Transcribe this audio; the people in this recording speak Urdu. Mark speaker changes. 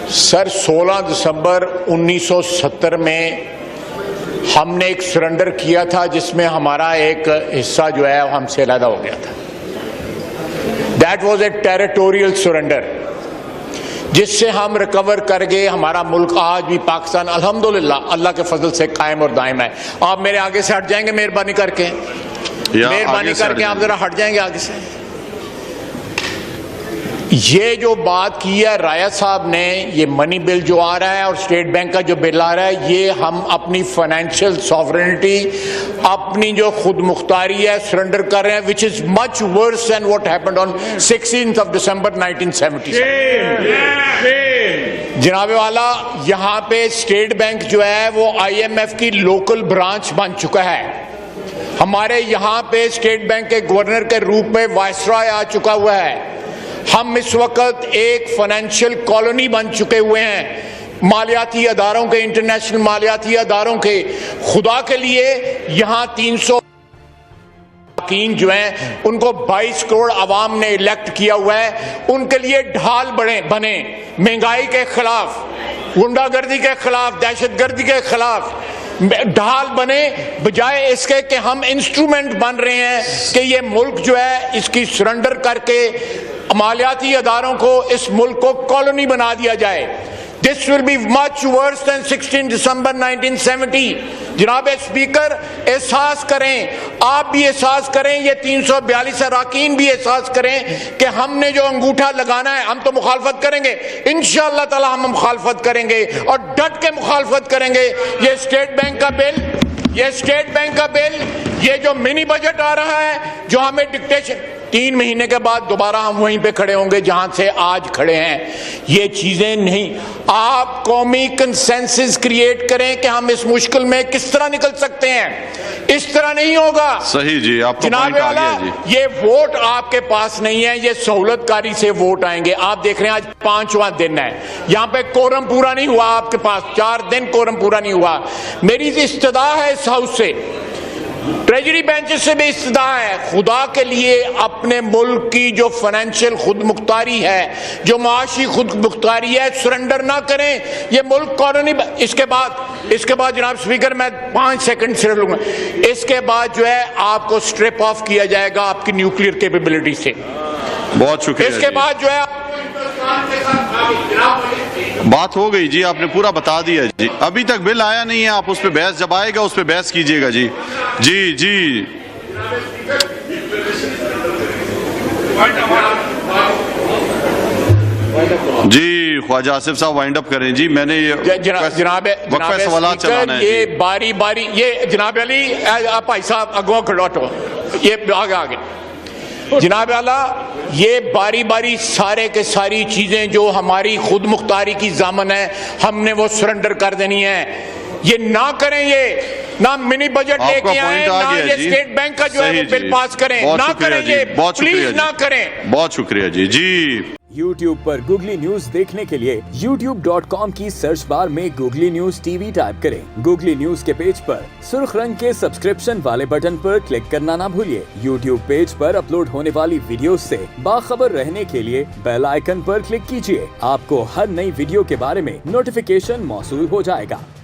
Speaker 1: سر 16 دسمبر 1970 میں ہم نے ایک سرنڈر کیا تھا جس میں ہمارا ایک حصہ جو ہے ہم سے علیحدہ ہو گیا تھا. That was a territorial surrender جس سے ہم ریکور کر گئے. ہمارا ملک آج بھی پاکستان الحمدللہ اللہ کے فضل سے قائم اور دائم ہے. آپ میرے آگے سے ہٹ جائیں گے مہربانی کر کے, مہربانی کر کے آپ ذرا ہٹ جائیں گے آگے سے. یہ جو بات کی ہے رایا صاحب نے, یہ منی بل جو آ رہا ہے اور اسٹیٹ بینک کا جو بل آ رہا ہے, یہ ہم اپنی فائنینشیل سوورنٹی, اپنی جو خود مختاری ہے سرنڈر کر رہے ہیں, which is much worse than what happened on 16th of December 1970. جناب والا, یہاں پہ اسٹیٹ بینک جو ہے وہ IMF کی لوکل برانچ بن چکا ہے. ہمارے یہاں پہ اسٹیٹ بینک کے گورنر کے روپ میں وائسرائے آ چکا ہوا ہے. ہم اس وقت ایک فائنینشیل کالونی بن چکے ہوئے ہیں مالیاتی اداروں کے, انٹرنیشنل مالیاتی اداروں کے. خدا کے لیے یہاں 300 جو ہیں ان کو 22 کروڑ عوام نے الیکٹ کیا ہوا ہے, ان کے لیے ڈھال بنے مہنگائی کے خلاف, غنڈہ گردی کے خلاف, دہشت گردی کے خلاف ڈھال بنے, بجائے اس کے کہ ہم انسٹرومنٹ بن رہے ہیں کہ یہ ملک جو ہے اس کی سرنڈر کر کے مالیاتی اداروں کو اس ملک کو کالونی بنا دیا جائے. This will be much worse than 16 December 1970. جناب اسپیکر, احساس کریں, آپ بھی احساس کریں, یہ 342 اراکین بھی احساس کریں کہ ہم نے جو انگوٹھا لگانا ہے, ہم تو مخالفت کریں گے انشاءاللہ تعالی, ہم مخالفت کریں گے اور ڈٹ کے مخالفت کریں گے. یہ اسٹیٹ بینک کا بل, یہ اسٹیٹ بینک کا بل, یہ جو منی بجٹ آ رہا ہے جو ہمیں ڈکٹیشن, 3 مہینے کے بعد دوبارہ ہم وہیں پہ کھڑے ہوں گے جہاں سے آج کھڑے ہیں. یہ چیزیں نہیں, آپ قومی کنسنسس کریٹ کریں کہ ہم اس مشکل میں کس طرح نکل سکتے ہیں. اس طرح نہیں ہوگا.
Speaker 2: صحیح جی, آپ کو
Speaker 1: جناب والا, یہ ووٹ آپ کے پاس نہیں ہے, یہ سہولت کاری سے ووٹ آئیں گے. آپ دیکھ رہے ہیں آج 5واں دن ہے, یہاں پہ کورم پورا نہیں ہوا, آپ کے پاس 4 دن کورم پورا نہیں ہوا. میری استدعا ہے اس ہاؤس سے, ٹریجری بینچز سے بھی استدعا ہے, خدا کے لیے اپنے ملک کی جو فائنینشیل خود مختاری ہے, جو معاشی خود مختاری ہے, سرنڈر نہ کریں. یہ ملک کالونی. اس کے بعد جناب اسپیکر میں 5 سیکنڈ صرف لوں گا, اس کے بعد جو ہے آپ کو اسٹرپ آف کیا جائے گا آپ کی نیوکلیئر کیپیبلٹی سے.
Speaker 2: بہت شکریہ.
Speaker 1: اس کے بعد جو ہے
Speaker 2: بات ہو گئی جی, آپ نے پورا بتا دیا جی. ابھی تک بل آیا نہیں ہے, آپ اس پہ بحث, جب آئے گا اس پہ بحث کیجئے گا جی. جی جی جی خواجہ آصف صاحب وائنڈ اپ کریں جی. میں نے یہ
Speaker 1: جناب
Speaker 2: سوالات چلانا ہے,
Speaker 1: یہ باری باری, یہ جناب علی بھائی صاحب اگوا کھڑوٹو, یہ آگے جناب اعلیٰ, یہ باری باری سارے کے ساری چیزیں جو ہماری خود مختاری کی ضامن ہے ہم نے وہ سرنڈر کر دینی ہے. یہ نہ کریں, یہ نہ منی بجٹ لے کے آئیں, نہ یہ اسٹیٹ بینک کا جو ہے وہ بل پاس کریں, نہ کریں, یہ پلیز نہ کریں.
Speaker 2: بہت شکریہ جی. جی
Speaker 3: YouTube پر گوگلی نیوز دیکھنے کے لیے youtube.com کی سرچ بار میں googly news T V type کریں. گوگلی نیوز کے پیج پر سرخ رنگ کے سبسکرپشن والے بٹن پر کلک کرنا نہ بھولیے. YouTube پیج پر اپلوڈ ہونے والی ویڈیوز سے باخبر رہنے کے لیے بیل آئیکن پر کلک کیجیے. آپ کو ہر نئی ویڈیو کے بارے میں نوٹیفیکیشن موصول ہو جائے گا.